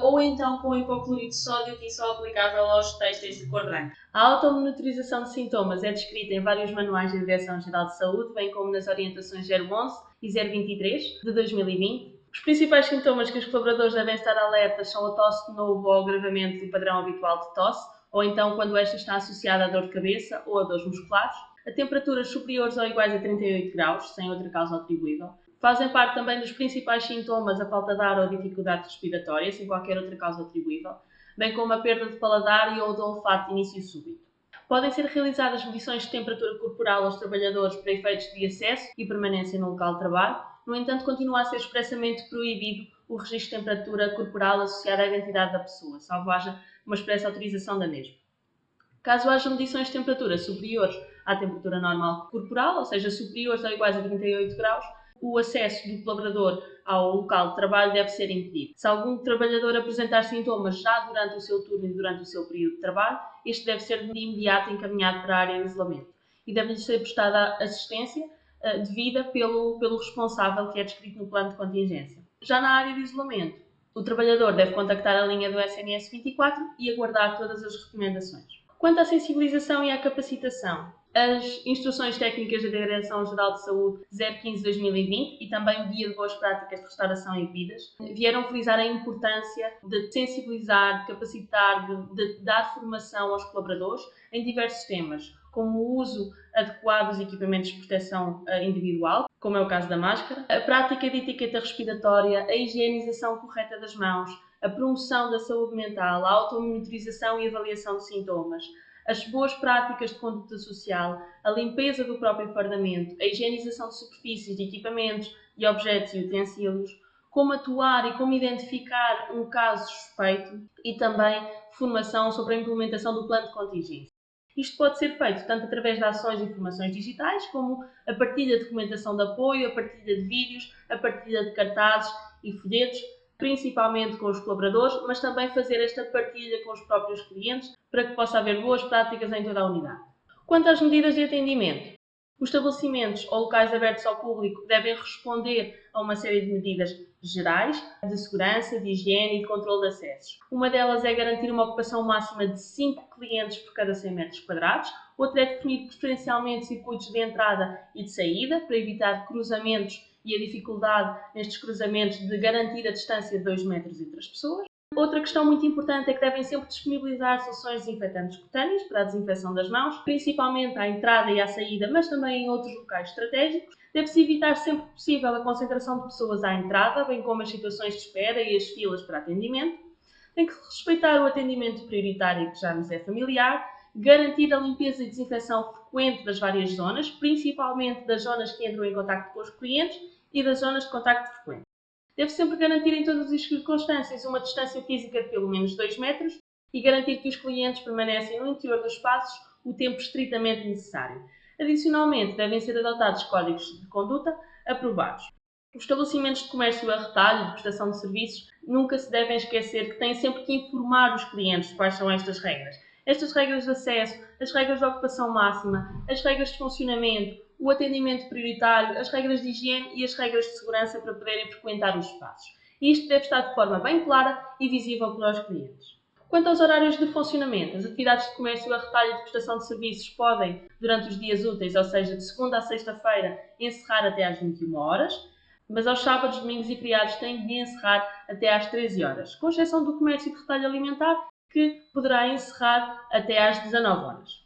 ou então com hipoclorito de sódio, que é só aplicável aos têxteis de cor branca. A automonitorização de sintomas é descrita em vários manuais da Direção-Geral de Saúde, bem como nas orientações 011 e 023 de 2020. Os principais sintomas que os colaboradores devem estar alertas são a tosse de novo ou agravamento do padrão habitual de tosse, ou então quando esta está associada a dor de cabeça ou a dores musculares, a temperaturas superiores ou iguais a 38 graus, sem outra causa atribuível. Fazem parte também dos principais sintomas a falta de ar ou a dificuldade respiratória, sem qualquer outra causa atribuível, bem como a perda de paladar e ou de olfato de início súbito. Podem ser realizadas medições de temperatura corporal aos trabalhadores para efeitos de acesso e permanência no local de trabalho. No entanto, continua a ser expressamente proibido o registro de temperatura corporal associado à identidade da pessoa, salvo haja uma expressa autorização da mesma. Caso haja medições de temperatura superiores à temperatura normal corporal, ou seja, superiores ou iguais a 38 graus, o acesso do colaborador ao local de trabalho deve ser impedido. Se algum trabalhador apresentar sintomas já durante o seu turno e durante o seu período de trabalho, este deve ser de imediato encaminhado para a área de isolamento e deve-lhe ser prestada assistência devida pelo responsável, que é descrito no plano de contingência. Já na área de isolamento, o trabalhador deve contactar a linha do SNS 24 e aguardar todas as recomendações. Quanto à sensibilização e à capacitação, as Instruções Técnicas da Direção-Geral de Saúde 015/2020 e também o Guia de Boas Práticas de Restauração e Bebidas vieram frisar a importância de sensibilizar, de capacitar, de dar formação aos colaboradores em diversos temas, como o uso adequado dos equipamentos de proteção individual, como é o caso da máscara, a prática de etiqueta respiratória, a higienização correta das mãos, a promoção da saúde mental, a automonitorização e avaliação de sintomas, as boas práticas de conduta social, a limpeza do próprio fardamento, a higienização de superfícies, de equipamentos, de objetos e utensílios, como atuar e como identificar um caso suspeito e também formação sobre a implementação do plano de contingência. Isto pode ser feito tanto através de ações e informações digitais, como a partilha de documentação de apoio, a partilha de vídeos, a partilha de cartazes e folhetos, principalmente com os colaboradores, mas também fazer esta partilha com os próprios clientes para que possa haver boas práticas em toda a unidade. Quanto às medidas de atendimento, os estabelecimentos ou locais abertos ao público devem responder a uma série de medidas gerais de segurança, de higiene e de controle de acessos. Uma delas é garantir uma ocupação máxima de 5 clientes por cada 100 metros quadrados. Outra é definir preferencialmente circuitos de entrada e de saída para evitar cruzamentos e a dificuldade nestes cruzamentos de garantir a distância de 2 metros entre as pessoas. Outra questão muito importante é que devem sempre disponibilizar soluções desinfetantes cutâneas para a desinfecção das mãos, principalmente à entrada e à saída, mas também em outros locais estratégicos. Deve-se evitar sempre que possível a concentração de pessoas à entrada, bem como as situações de espera e as filas para atendimento. Tem que respeitar o atendimento prioritário que já nos é familiar, garantir a limpeza e desinfecção frequente das várias zonas, principalmente das zonas que entram em contacto com os clientes e das zonas de contacto frequente. Deve sempre garantir em todas as circunstâncias uma distância física de pelo menos 2 metros e garantir que os clientes permanecem no interior dos espaços o tempo estritamente necessário. Adicionalmente, devem ser adotados códigos de conduta aprovados. Os estabelecimentos de comércio a retalho e de prestação de serviços nunca se devem esquecer que têm sempre que informar os clientes quais são estas regras. Estas regras de acesso, as regras de ocupação máxima, as regras de funcionamento, o atendimento prioritário, as regras de higiene e as regras de segurança para poderem frequentar os espaços. E isto deve estar de forma bem clara e visível para os clientes. Quanto aos horários de funcionamento, as atividades de comércio a retalho e de prestação de serviços podem, durante os dias úteis, ou seja, de segunda a sexta-feira, encerrar até às 21 horas, mas aos sábados, domingos e feriados têm de encerrar até às 13 horas, com exceção do comércio de retalho alimentar, que poderá encerrar até às 19 horas.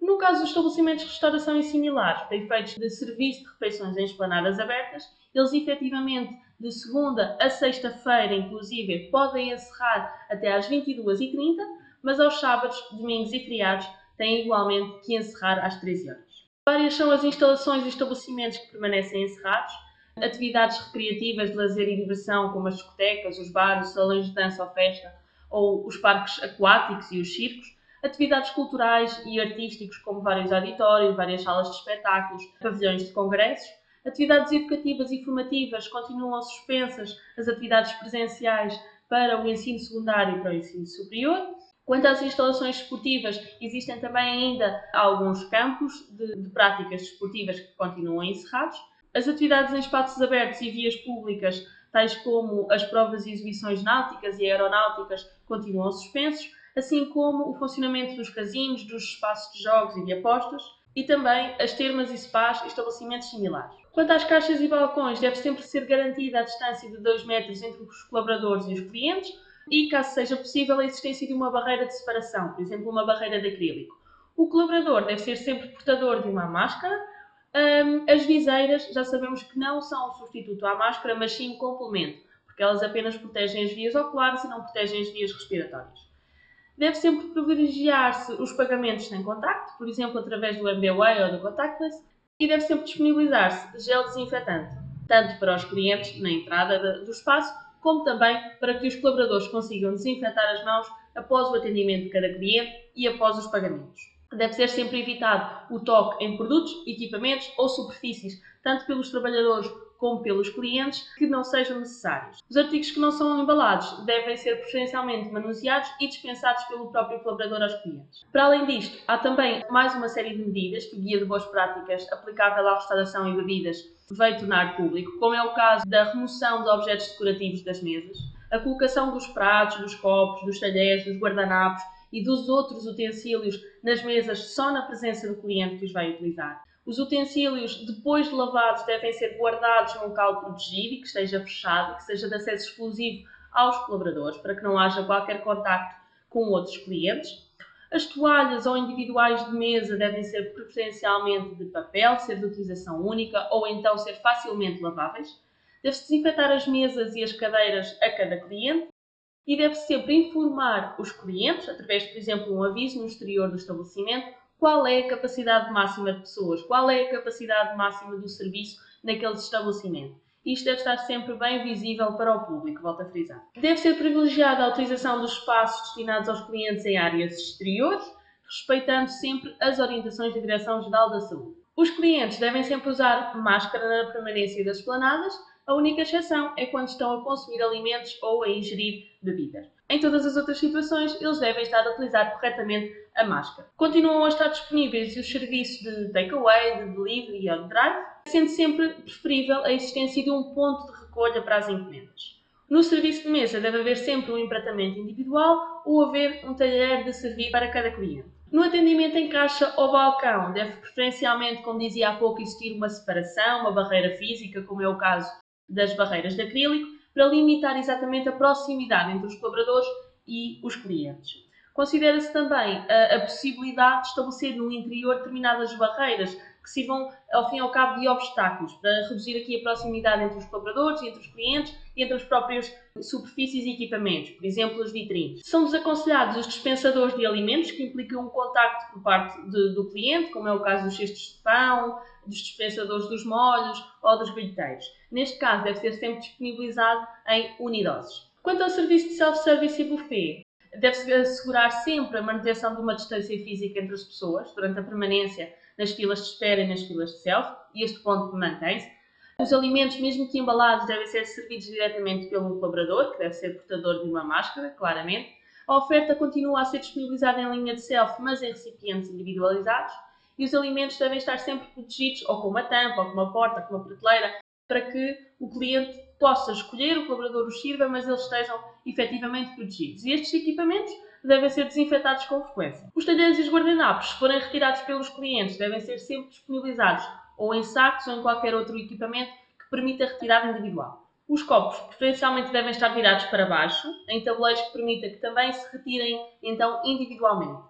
No caso dos estabelecimentos de restauração e similares, para efeitos de serviço de refeições em esplanadas abertas, eles efetivamente de segunda a sexta-feira, inclusive, podem encerrar até às 22h30, mas aos sábados, domingos e feriados têm igualmente que encerrar às 13 horas. Várias são as instalações e estabelecimentos que permanecem encerrados. Atividades recreativas de lazer e diversão, como as discotecas, os bares, os salões de dança ou festa, ou os parques aquáticos e os circos. Atividades culturais e artísticos, como vários auditórios, várias salas de espetáculos, pavilhões de congressos. Atividades educativas e formativas continuam suspensas, as atividades presenciais para o ensino secundário e para o ensino superior. Quanto às instalações esportivas, existem também ainda alguns campos de práticas desportivas que continuam encerrados. As atividades em espaços abertos e vias públicas, tais como as provas e exibições náuticas e aeronáuticas, continuam suspensos, assim como o funcionamento dos casinos, dos espaços de jogos e de apostas, e também as termas e spas e estabelecimentos similares. Quanto às caixas e balcões, deve sempre ser garantida a distância de 2 metros entre os colaboradores e os clientes e, caso seja possível, a existência de uma barreira de separação, por exemplo, uma barreira de acrílico. O colaborador deve ser sempre portador de uma máscara. As viseiras, já sabemos que não são um substituto à máscara, mas sim um complemento, porque elas apenas protegem as vias oculares e não protegem as vias respiratórias. Deve sempre privilegiar-se os pagamentos sem contacto, por exemplo, através do MBWay ou do Contactless, e deve sempre disponibilizar-se gel desinfetante, tanto para os clientes na entrada do espaço, como também para que os colaboradores consigam desinfetar as mãos após o atendimento de cada cliente e após os pagamentos. Deve ser sempre evitado o toque em produtos, equipamentos ou superfícies, tanto pelos trabalhadores como pelos clientes, que não sejam necessários. Os artigos que não são embalados devem ser preferencialmente manuseados e dispensados pelo próprio colaborador aos clientes. Para além disto, há também mais uma série de medidas que o Guia de Boas Práticas aplicável à restauração e bebidas veio tornar público, como é o caso da remoção de objetos decorativos das mesas, a colocação dos pratos, dos copos, dos talheres, dos guardanapos e dos outros utensílios nas mesas só na presença do cliente que os vai utilizar. Os utensílios, depois de lavados, devem ser guardados num local protegido e que esteja fechado, que seja de acesso exclusivo aos colaboradores, para que não haja qualquer contacto com outros clientes. As toalhas ou individuais de mesa devem ser preferencialmente de papel, ser de utilização única ou então ser facilmente laváveis. Deve-se desinfetar as mesas e as cadeiras a cada cliente. E deve-se sempre informar os clientes, através, por exemplo, de um aviso no exterior do estabelecimento, qual é a capacidade máxima de pessoas, qual é a capacidade máxima do serviço naquele estabelecimento. Isto deve estar sempre bem visível para o público, volto a frisar. Deve ser privilegiada a utilização dos espaços destinados aos clientes em áreas exteriores, respeitando sempre as orientações da Direção-Geral da Saúde. Os clientes devem sempre usar máscara na permanência das esplanadas. A única exceção é quando estão a consumir alimentos ou a ingerir bebidas. Em todas as outras situações, eles devem estar a utilizar corretamente a máscara. Continuam a estar disponíveis os serviços de takeaway, de delivery ou de drive, sendo sempre preferível a existência de um ponto de recolha para as encomendas. No serviço de mesa deve haver sempre um empratamento individual ou haver um talher de servir para cada cliente. No atendimento em caixa ou balcão, deve preferencialmente, como dizia há pouco, existir uma separação, uma barreira física, como é o caso das barreiras de acrílico, para limitar exatamente a proximidade entre os colaboradores e os clientes. Considera-se também a possibilidade de estabelecer no interior determinadas barreiras que sirvam, ao fim e ao cabo, de obstáculos, para reduzir aqui a proximidade entre os colaboradores, entre os clientes e entre as próprias superfícies e equipamentos, por exemplo, as vitrines. São desaconselhados os dispensadores de alimentos, que implicam um contacto por parte do cliente, como é o caso dos cestos de pão, dos dispensadores dos molhos ou dos bilheteiros. Neste caso, deve ser sempre disponibilizado em unidoses. Quanto ao serviço de self-service e buffet, deve-se assegurar sempre a manutenção de uma distância física entre as pessoas durante a permanência nas filas de espera e nas filas de self, e este ponto mantém-se. Os alimentos, mesmo que embalados, devem ser servidos diretamente pelo colaborador, que deve ser portador de uma máscara, claramente. A oferta continua a ser disponibilizada em linha de self, mas em recipientes individualizados. E os alimentos devem estar sempre protegidos, ou com uma tampa, ou com uma porta, com uma prateleira, para que o cliente possa escolher, o colaborador os sirva, mas eles estejam efetivamente protegidos. E estes equipamentos devem ser desinfetados com frequência. Os talheres e os guardanapos, se forem retirados pelos clientes, devem ser sempre disponibilizados ou em sacos ou em qualquer outro equipamento que permita a retirada individual. Os copos, preferencialmente, devem estar virados para baixo, em tabuleiros que permita que também se retirem, então, individualmente.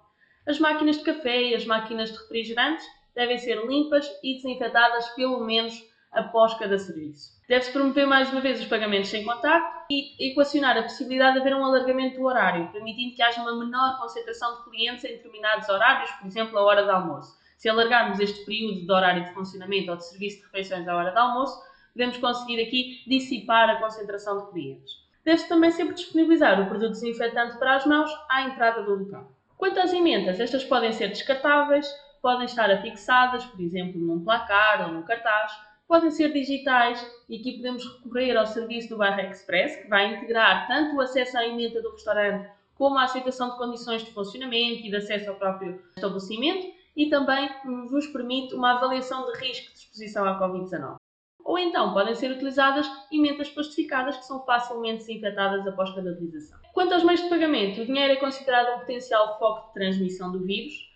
As máquinas de café e as máquinas de refrigerantes devem ser limpas e desinfetadas pelo menos após cada serviço. Deve-se promover mais uma vez os pagamentos sem contacto e equacionar a possibilidade de haver um alargamento do horário, permitindo que haja uma menor concentração de clientes em determinados horários, por exemplo, a hora de almoço. Se alargarmos este período de horário de funcionamento ou de serviço de refeições à hora de almoço, podemos conseguir aqui dissipar a concentração de clientes. Deve-se também sempre disponibilizar o produto desinfetante para as mãos à entrada do local. Quanto às emendas, estas podem ser descartáveis, podem estar afixadas, por exemplo, num placar ou num cartaz, podem ser digitais e aqui podemos recorrer ao serviço do Barra Express, que vai integrar tanto o acesso à emenda do restaurante como a aceitação de condições de funcionamento e de acesso ao próprio estabelecimento e também vos permite uma avaliação de risco de exposição à Covid-19. Ou então podem ser utilizadas emendas plastificadas que são facilmente desinfetadas após cada utilização. Quanto aos meios de pagamento, o dinheiro é considerado um potencial foco de transmissão do vírus.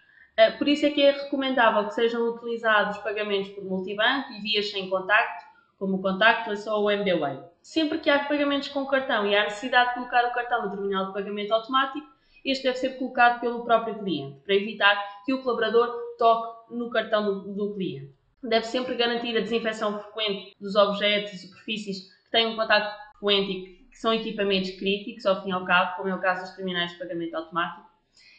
Por isso é que é recomendável que sejam utilizados pagamentos por multibanco e vias sem contacto, como o contactless ou o MBWay. Sempre que há pagamentos com cartão e há necessidade de colocar o cartão no terminal de pagamento automático, este deve ser colocado pelo próprio cliente, para evitar que o colaborador toque no cartão do cliente. Deve sempre garantir a desinfecção frequente dos objetos e superfícies que têm um contacto frequente e que são equipamentos críticos, ao fim e ao cabo, como é o caso dos terminais de pagamento automático,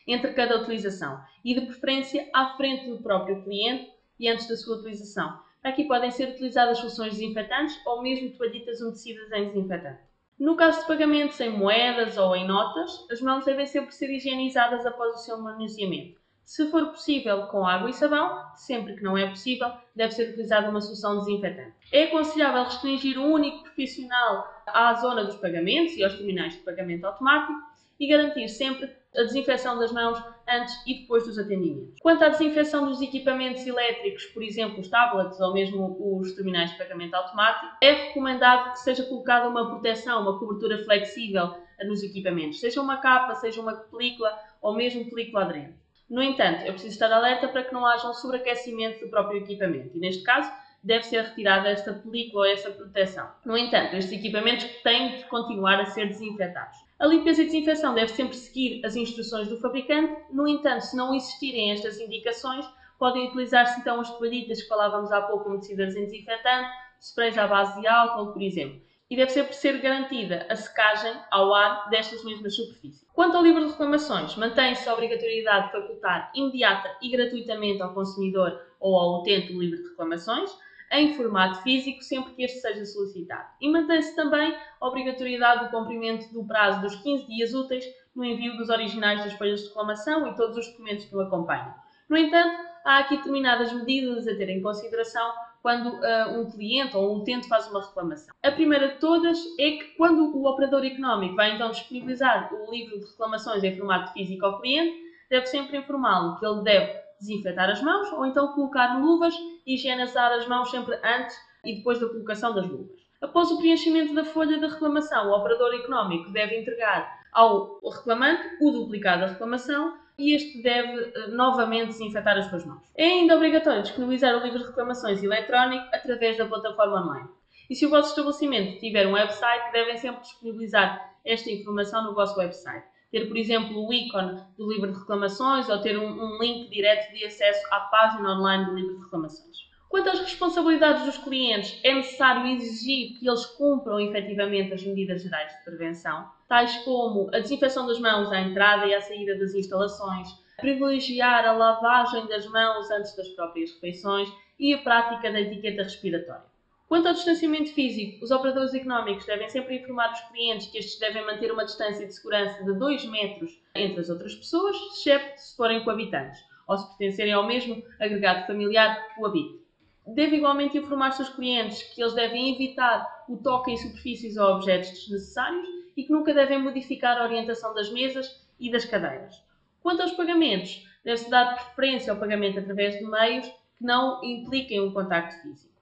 entre cada utilização e, de preferência, à frente do próprio cliente e antes da sua utilização. Aqui podem ser utilizadas soluções desinfetantes ou mesmo toalhitas umedecidas em desinfetante. No caso de pagamentos em moedas ou em notas, as mãos devem sempre ser higienizadas após o seu manuseamento. Se for possível, com água e sabão, sempre que não é possível, deve ser utilizada uma solução desinfetante. É aconselhável restringir um único profissional à zona dos pagamentos e aos terminais de pagamento automático e garantir sempre a desinfecção das mãos antes e depois dos atendimentos. Quanto à desinfecção dos equipamentos elétricos, por exemplo, os tablets ou mesmo os terminais de pagamento automático, é recomendado que seja colocada uma proteção, uma cobertura flexível nos equipamentos, seja uma capa, seja uma película ou mesmo película aderente. No entanto, é preciso estar alerta para que não haja um sobreaquecimento do próprio equipamento e, neste caso, deve ser retirada esta película ou essa proteção. No entanto, estes equipamentos têm de continuar a ser desinfetados. A limpeza e desinfecção deve sempre seguir as instruções do fabricante. No entanto, se não existirem estas indicações, podem utilizar-se então as toalhitas que falávamos há pouco, umedecidas em desinfetante, sprays à base de álcool, por exemplo. E deve sempre ser garantida a secagem ao ar destas mesmas superfícies. Quanto ao livro de reclamações, mantém-se a obrigatoriedade de facultar imediata e gratuitamente ao consumidor ou ao utente o livro de reclamações, em formato físico, sempre que este seja solicitado. E mantém-se também a obrigatoriedade do cumprimento do prazo dos 15 dias úteis no envio dos originais das folhas de reclamação e todos os documentos que o acompanham. No entanto, há aqui determinadas medidas a ter em consideração quando um cliente ou um utente faz uma reclamação. A primeira de todas é que quando o operador económico vai então disponibilizar o livro de reclamações em formato físico ao cliente, deve sempre informá-lo que ele deve desinfetar as mãos ou então colocar luvas e higienizar as mãos sempre antes e depois da colocação das luvas. Após o preenchimento da folha de reclamação, o operador económico deve entregar ao reclamante o duplicado da reclamação e este deve novamente desinfetar as suas mãos. É ainda obrigatório disponibilizar o livro de reclamações eletrónico através da plataforma online. E se o vosso estabelecimento tiver um website, devem sempre disponibilizar esta informação no vosso website. Ter, por exemplo, o ícone do livro de reclamações ou ter um link direto de acesso à página online do livro de reclamações. Quanto às responsabilidades dos clientes, é necessário exigir que eles cumpram efetivamente as medidas gerais de prevenção, tais como a desinfecção das mãos à entrada e à saída das instalações, privilegiar a lavagem das mãos antes das próprias refeições e a prática da etiqueta respiratória. Quanto ao distanciamento físico, os operadores económicos devem sempre informar os clientes que estes devem manter uma distância de segurança de 2 metros entre as outras pessoas, exceto se forem coabitantes, ou se pertencerem ao mesmo agregado familiar que o habite. Deve igualmente informar os seus clientes que eles devem evitar o toque em superfícies ou objetos desnecessários e que nunca devem modificar a orientação das mesas e das cadeiras. Quanto aos pagamentos, deve-se dar preferência ao pagamento através de meios que não impliquem um contacto físico.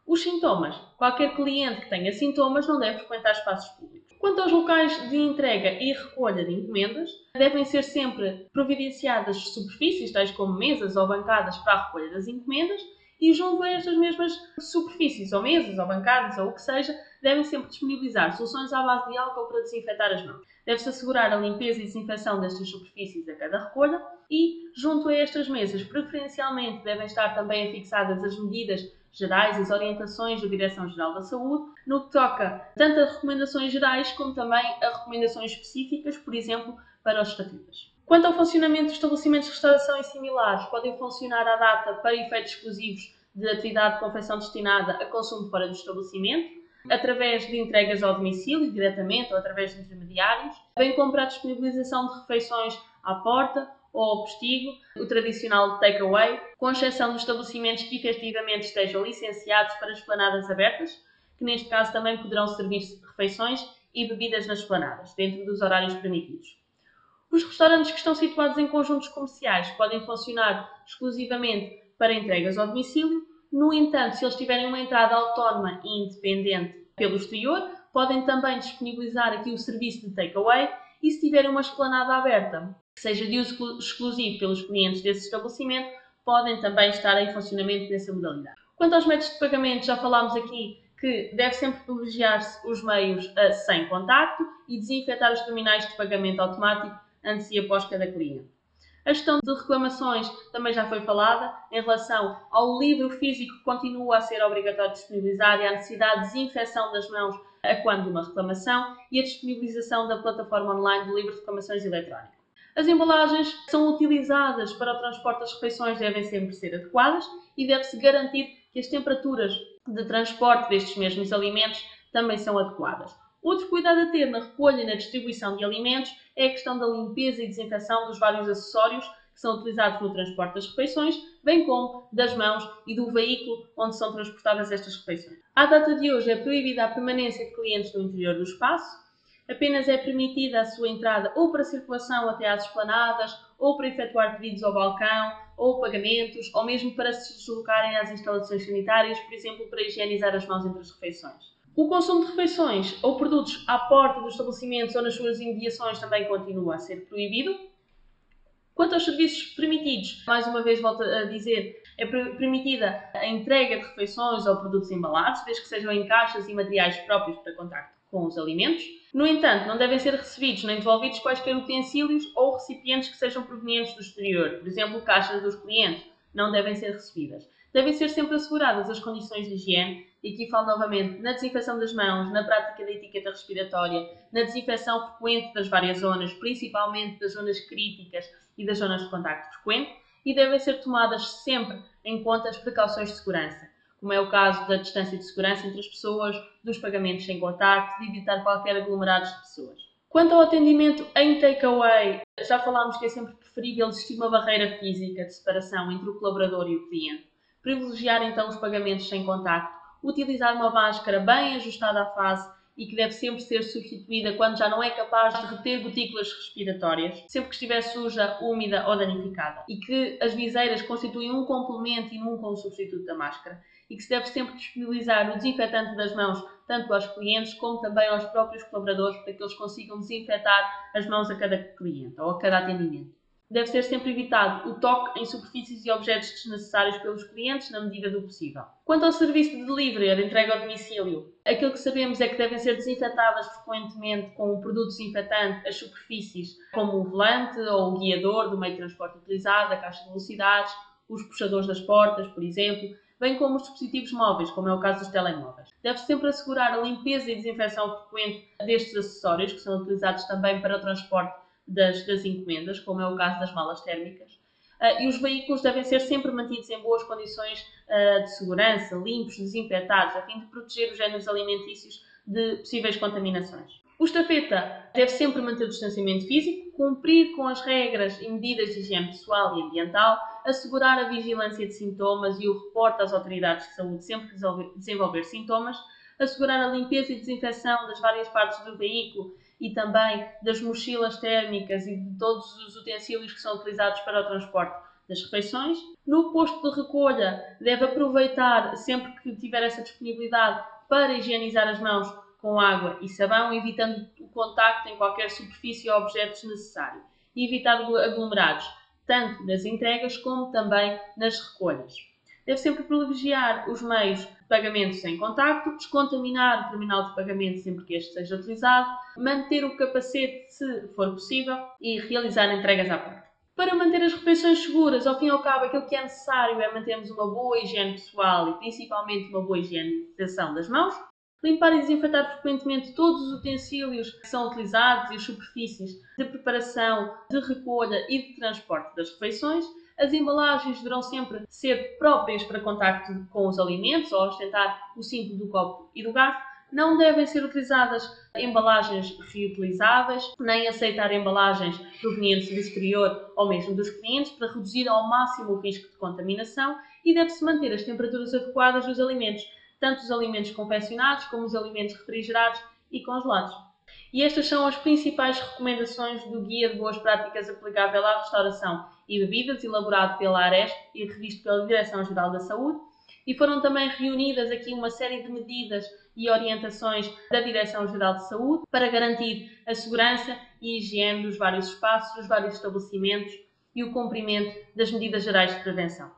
Os sintomas. Qualquer cliente que tenha sintomas não deve frequentar espaços públicos. Quanto aos locais de entrega e recolha de encomendas, devem ser sempre providenciadas superfícies, tais como mesas ou bancadas para a recolha das encomendas, e junto a estas mesmas superfícies, ou mesas, ou bancadas, ou o que seja, devem sempre disponibilizar soluções à base de álcool para desinfetar as mãos. Deve-se assegurar a limpeza e desinfecção destas superfícies a cada recolha e, junto a estas mesas, preferencialmente devem estar também afixadas as medidas gerais e as orientações da Direção-Geral da Saúde, no que toca tanto a recomendações gerais como também a recomendações específicas, por exemplo, para os estatutos. Quanto ao funcionamento dos estabelecimentos de restauração e similares, podem funcionar à data para efeitos exclusivos de atividade de confecção destinada a consumo fora do estabelecimento, através de entregas ao domicílio, diretamente ou através de intermediários, bem como para a disponibilização de refeições à porta ou ao postigo, o tradicional takeaway, com exceção dos estabelecimentos que efetivamente estejam licenciados para esplanadas abertas, que neste caso também poderão servir refeições e bebidas nas esplanadas, dentro dos horários permitidos. Os restaurantes que estão situados em conjuntos comerciais podem funcionar exclusivamente para entregas ao domicílio. No entanto, se eles tiverem uma entrada autónoma e independente pelo exterior, podem também disponibilizar aqui o serviço de takeaway e se tiverem uma esplanada aberta, que seja de uso exclusivo pelos clientes desse estabelecimento, podem também estar em funcionamento nessa modalidade. Quanto aos métodos de pagamento, já falámos aqui que deve sempre privilegiar-se os meios sem contacto e desinfetar os terminais de pagamento automático antes e após cada cliente. A gestão de reclamações também já foi falada. Em relação ao livro físico que continua a ser obrigatório disponibilizar e à necessidade de desinfecção das mãos a quando de uma reclamação e a disponibilização da plataforma online do livro de reclamações eletrónico. As embalagens que são utilizadas para o transporte das refeições devem sempre ser adequadas e deve-se garantir que as temperaturas de transporte destes mesmos alimentos também são adequadas. Outro cuidado a ter na recolha e na distribuição de alimentos é a questão da limpeza e desinfecção dos vários acessórios que são utilizados no transporte das refeições, bem como das mãos e do veículo onde são transportadas estas refeições. À data de hoje é proibida a permanência de clientes no interior do espaço, apenas é permitida a sua entrada ou para circulação até às esplanadas, ou para efetuar pedidos ao balcão, ou pagamentos, ou mesmo para se deslocarem às instalações sanitárias, por exemplo, para higienizar as mãos entre as refeições. O consumo de refeições ou produtos à porta dos estabelecimentos ou nas suas imediações também continua a ser proibido. Quanto aos serviços permitidos, mais uma vez volto a dizer, é permitida a entrega de refeições ou produtos embalados, desde que sejam em caixas e materiais próprios para contacto com os alimentos. No entanto, não devem ser recebidos nem devolvidos quaisquer utensílios ou recipientes que sejam provenientes do exterior. Por exemplo, caixas dos clientes não devem ser recebidas. Devem ser sempre asseguradas as condições de higiene, e aqui falo novamente na desinfecção das mãos, na prática da etiqueta respiratória, na desinfecção frequente das várias zonas, principalmente das zonas críticas e das zonas de contacto frequente, e devem ser tomadas sempre em conta as precauções de segurança, como é o caso da distância de segurança entre as pessoas, dos pagamentos sem contacto, de evitar qualquer aglomerado de pessoas. Quanto ao atendimento em takeaway, já falámos que é sempre preferível existir uma barreira física de separação entre o colaborador e o cliente. Privilegiar então os pagamentos sem contacto, utilizar uma máscara bem ajustada à face e que deve sempre ser substituída quando já não é capaz de reter gotículas respiratórias, sempre que estiver suja, úmida ou danificada, e que as viseiras constituem um complemento e nunca um substituto da máscara, e que se deve sempre disponibilizar o desinfetante das mãos tanto aos clientes como também aos próprios colaboradores para que eles consigam desinfetar as mãos a cada cliente ou a cada atendimento. Deve ser sempre evitado o toque em superfícies e objetos desnecessários pelos clientes na medida do possível. Quanto ao serviço de delivery ou de entrega ao domicílio, aquilo que sabemos é que devem ser desinfetadas frequentemente com um produto desinfetante as superfícies, como o volante ou o guiador do meio de transporte utilizado, a caixa de velocidades, os puxadores das portas, por exemplo, bem como os dispositivos móveis, como é o caso dos telemóveis. Deve-se sempre assegurar a limpeza e desinfecção frequente destes acessórios, que são utilizados também para o transporte das encomendas, como é o caso das malas térmicas. E os veículos devem ser sempre mantidos em boas condições de segurança, limpos, desinfetados, a fim de proteger os géneros alimentícios de possíveis contaminações. O estafeta deve sempre manter o distanciamento físico, cumprir com as regras e medidas de higiene pessoal e ambiental, assegurar a vigilância de sintomas e o reporte às autoridades de saúde sempre que desenvolver sintomas, assegurar a limpeza e desinfecção das várias partes do veículo e também das mochilas térmicas e de todos os utensílios que são utilizados para o transporte das refeições. No posto de recolha, deve aproveitar, sempre que tiver essa disponibilidade, para higienizar as mãos com água e sabão, evitando o contacto em qualquer superfície ou objeto desnecessário. E evitar aglomerados, tanto nas entregas como também nas recolhas. Deve sempre privilegiar os meios de pagamento sem contacto, descontaminar o terminal de pagamento sempre que este seja utilizado, manter o capacete se for possível e realizar entregas à porta. Para manter as refeições seguras, ao fim e ao cabo, aquilo que é necessário é mantermos uma boa higiene pessoal e principalmente uma boa higienização das mãos, limpar e desinfetar frequentemente todos os utensílios que são utilizados e as superfícies de preparação, de recolha e de transporte das refeições. As embalagens deverão sempre ser próprias para contacto com os alimentos, ou ostentar o símbolo do copo e do garfo. Não devem ser utilizadas embalagens reutilizáveis, nem aceitar embalagens provenientes do exterior ou mesmo dos clientes, para reduzir ao máximo o risco de contaminação, e deve-se manter as temperaturas adequadas dos alimentos, tanto os alimentos confeccionados como os alimentos refrigerados e congelados. E estas são as principais recomendações do Guia de Boas Práticas aplicável à restauração e bebidas, elaborado pela ARESP e revisto pela Direção-Geral da Saúde, e foram também reunidas aqui uma série de medidas e orientações da Direção-Geral de Saúde para garantir a segurança e higiene dos vários espaços, dos vários estabelecimentos e o cumprimento das medidas gerais de prevenção.